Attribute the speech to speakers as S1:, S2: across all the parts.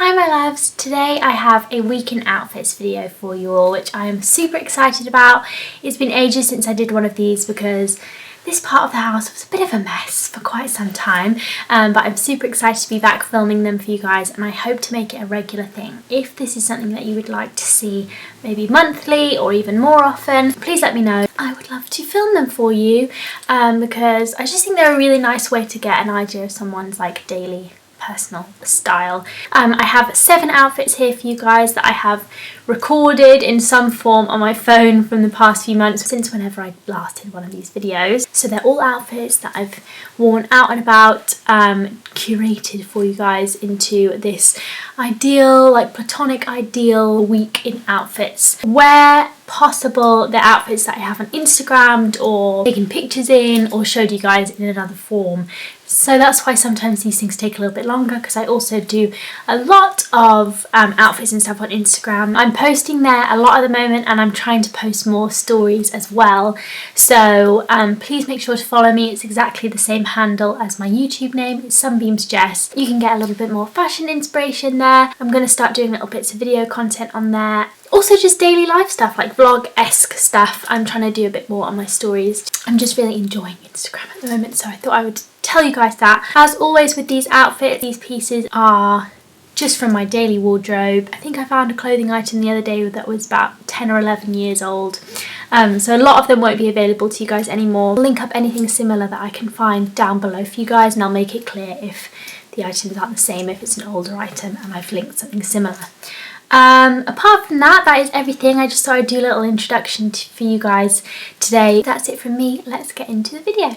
S1: Hi my loves, today I have a week in outfits video for you all, which I am super excited about. It's been ages since I did one of these because this part of the house was a bit of a mess for quite some time, but I'm super excited to be back filming them for you guys, and I hope to make it a regular thing. If this is something that you would like to see maybe monthly or even more often, please let me know. I would love to film them for you because I just think they're a really nice way to get an idea of someone's like daily personal style. I have 7 outfits here for you guys that I have recorded in some form on my phone from the past few months since whenever I last did one of these videos. So they're all outfits that I've worn out and about, curated for you guys into this ideal, like platonic ideal week in outfits. Where possible, the outfits that I haven't Instagrammed or taken pictures in or showed you guys in another form. So that's why sometimes these things take a little bit longer, because I also do a lot of outfits and stuff on Instagram. I'm posting there a lot at the moment, and I'm trying to post more stories as well. So please make sure to follow me. It's exactly the same handle as my YouTube name. It's sunbeamsjess. You can get a little bit more fashion inspiration there. I'm going to start doing little bits of video content on there. Also just daily life stuff, like vlog-esque stuff. I'm trying to do a bit more on my stories. I'm just really enjoying Instagram at the moment, so I thought I would tell you guys that. As always with these outfits, these pieces are just from my daily wardrobe. I think I found a clothing item the other day that was about 10 or 11 years old. So a lot of them won't be available to you guys anymore. I'll link up anything similar that I can find down below for you guys, and I'll make it clear if the items aren't the same, if it's an older item and I've linked something similar. Apart from that, that is everything. I just thought I'd do a little introduction for you guys today. That's it from me. Let's get into the video.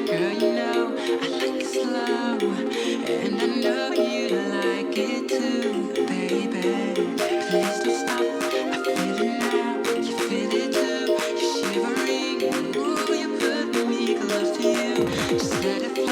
S2: Girl, you know I like it slow, and I know you like it too, baby. Please don't stop. I feel it now. You feel it too. You're shivering. Ooh, you put me close to you. Just let it